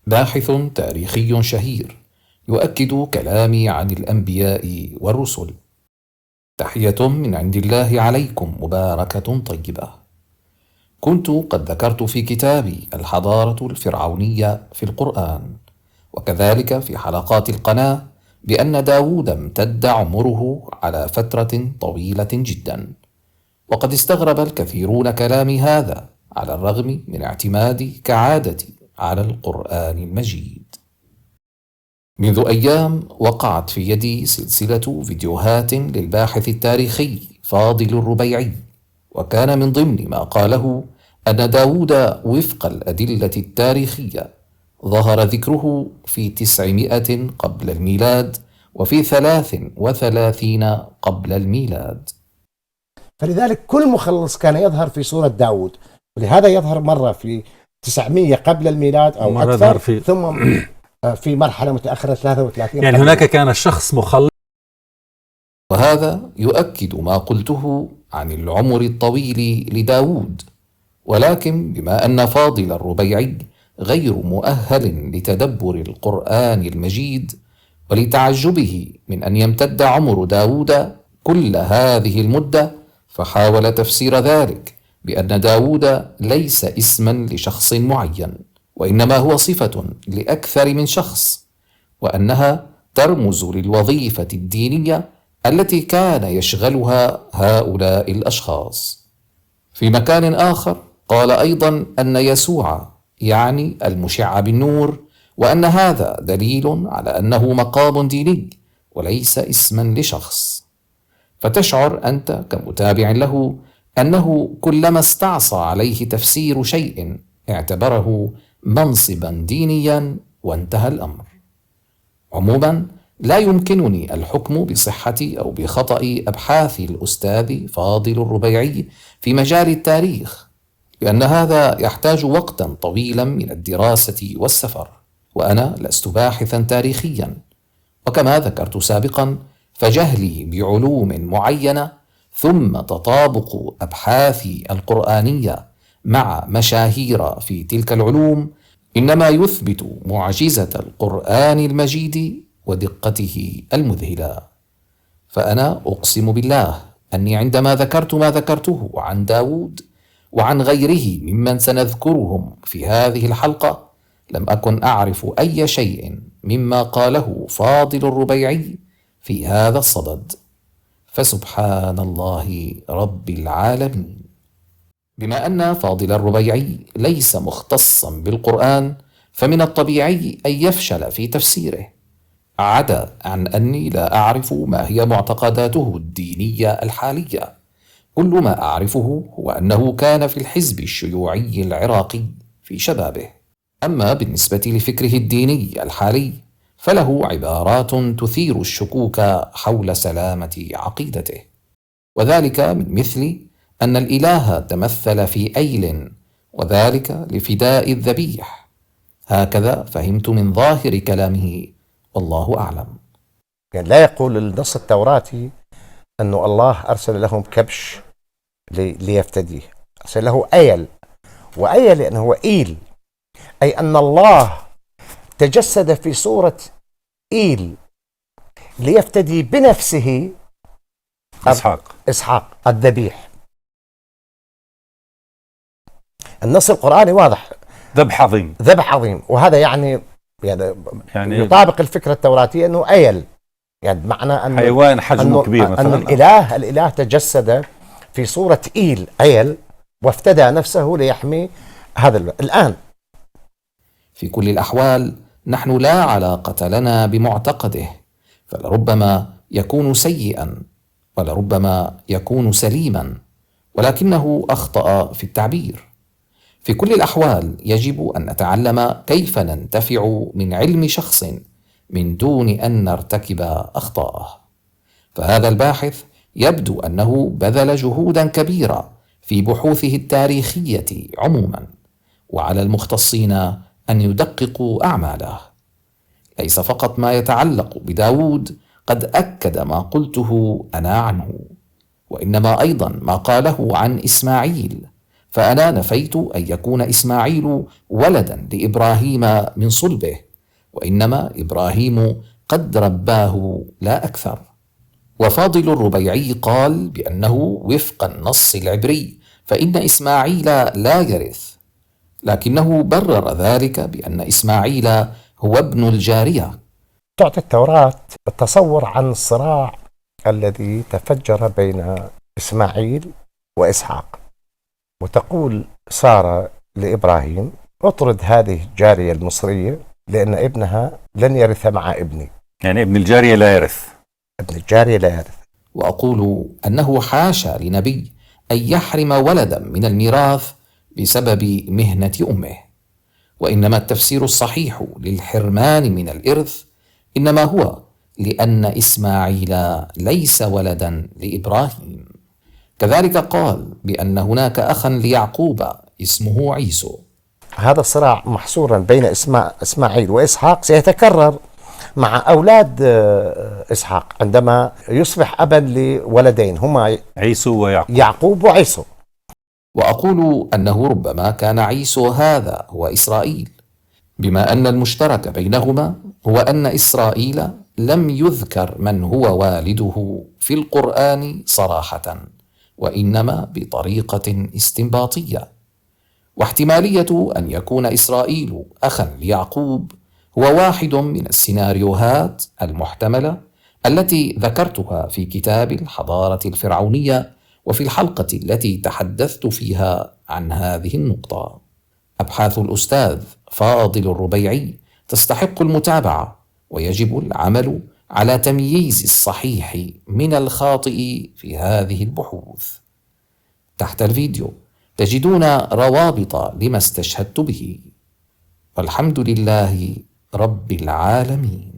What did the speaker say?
باحث تاريخي شهير يؤكد كلامي عن الأنبياء والرسل. تحية من عند الله عليكم مباركة طيبة. كنت قد ذكرت في كتابي الحضارة الفرعونية في القرآن، وكذلك في حلقات القناة، بأن داود امتد عمره على فترة طويلة جدا، وقد استغرب الكثيرون كلامي هذا على الرغم من اعتمادي كعادتي على القرآن المجيد. منذ أيام وقعت في يدي سلسلة فيديوهات للباحث التاريخي فاضل الربيعي، وكان من ضمن ما قاله أن داود وفق الأدلة التاريخية ظهر ذكره في 900 قبل الميلاد وفي 33 قبل الميلاد. فلذلك كل مخلص كان يظهر في صورة داود، ولهذا يظهر مرة في 900 قبل الميلاد أو أكثر، ثم في مرحلة متأخرة 33. يعني هناك كان الشخص مخلص. وهذا يؤكد ما قلته عن العمر الطويل لداود، ولكن بما أن فاضل الربيعي غير مؤهل لتدبر القرآن المجيد ولتعجبه من أن يمتد عمر داود كل هذه المدة، فحاول تفسير ذلك بأن داود ليس اسما لشخص معين، وإنما هو صفة لأكثر من شخص، وأنها ترمز للوظيفة الدينية التي كان يشغلها هؤلاء الأشخاص. في مكان آخر قال أيضا أن يسوع يعني المشع بالنور، وأن هذا دليل على أنه مقام ديني وليس اسما لشخص. فتشعر أنت كمتابع له أنه كلما استعصى عليه تفسير شيء اعتبره منصبا دينيا، وانتهى الأمر. عموما لا يمكنني الحكم بصحة أو بخطأ أبحاث الأستاذ فاضل الربيعي في مجال التاريخ، لأن هذا يحتاج وقتا طويلا من الدراسة والسفر، وأنا لست باحثا تاريخيا. وكما ذكرت سابقا، فجهلي بعلوم معينة ثم تطابق أبحاثي القرآنية مع مشاهير في تلك العلوم إنما يثبت معجزة القرآن المجيد ودقته المذهلة. فأنا أقسم بالله أني عندما ذكرت ما ذكرته عن داود وعن غيره ممن سنذكرهم في هذه الحلقة لم أكن أعرف أي شيء مما قاله فاضل الربيعي في هذا الصدد، فسبحان الله رب العالمين. بما أن فاضل الربيعي ليس مختصا بالقرآن، فمن الطبيعي أن يفشل في تفسيره، عدا عن أني لا أعرف ما هي معتقداته الدينية الحالية. كل ما أعرفه هو أنه كان في الحزب الشيوعي العراقي في شبابه. أما بالنسبة لفكره الديني الحالي فله عبارات تثير الشكوك حول سلامة عقيدته، وذلك من مثل أن الإله تمثل في أيل، وذلك لفداء الذبيح. هكذا فهمت من ظاهر كلامه، والله أعلم. يعني لا يقول النص التوراتي أن الله أرسل لهم كبش ليفتديه، أرسل له أيل، وأيل لأنه هو إيل، أي أن الله تجسد في صورة إيل ليفتدي بنفسه إسحاق الذبيح. النص القرآني واضح، ذبح عظيم، وهذا يعني يطابق الفكرة التوراتية أنه أيل، يعني بمعنى أنه حيوان حجمه كبير مثلا. أن الإله تجسد في صورة إيل أيل وافتدى نفسه ليحمي هذا الآن. في كل الأحوال نحن لا علاقة لنا بمعتقده، فلربما يكون سيئا ولربما يكون سليما، ولكنه أخطأ في التعبير. في كل الأحوال يجب أن نتعلم كيف ننتفع من علم شخص من دون أن نرتكب أخطاءه. فهذا الباحث يبدو أنه بذل جهودا كبيرة في بحوثه التاريخية عموما، وعلى المختصين أن يدققوا أعماله. ليس فقط ما يتعلق بداود قد أكد ما قلته أنا عنه، وإنما أيضا ما قاله عن إسماعيل، فأنا نفيت أن يكون إسماعيل ولدا لإبراهيم من صلبه، وإنما إبراهيم قد رباه لا أكثر. وفاضل الربيعي قال بأنه وفق النص العبري فإن إسماعيل لا يرث، لكنه برر ذلك بأن إسماعيل هو ابن الجارية. تعطي التوراة التصور عن الصراع الذي تفجر بين إسماعيل وإسحاق، وتقول سارة لإبراهيم: اطرد هذه الجارية المصرية لأن ابنها لن يرث مع ابني. يعني ابن الجارية لا يرث. ابن الجارية لا يرث. وأقول أنه حاشا لنبي أن يحرم ولدا من الميراث بسبب مهنة أمه، وإنما التفسير الصحيح للحرمان من الإرث إنما هو لأن إسماعيل ليس ولدا لإبراهيم. كذلك قال بأن هناك أخا ليعقوب اسمه عيسو. هذا الصراع محصورا بين إسماعيل وإسحاق سيتكرر مع أولاد إسحاق عندما يصبح أبا لولدين هما عيسو ويعقوب، يعقوب وعيسو. وأقول أنه ربما كان عيسو هذا هو إسرائيل، بما أن المشترك بينهما هو أن إسرائيل لم يذكر من هو والده في القرآن صراحة، وإنما بطريقة استنباطية. واحتمالية أن يكون إسرائيل أخا ليعقوب هو واحد من السيناريوهات المحتملة التي ذكرتها في كتاب الحضارة الفرعونية وفي الحلقة التي تحدثت فيها عن هذه النقطة. أبحاث الأستاذ فاضل الربيعي تستحق المتابعة، ويجب العمل على تمييز الصحيح من الخاطئ في هذه البحوث. تحت الفيديو تجدون روابط لما استشهدت به، والحمد لله رب العالمين.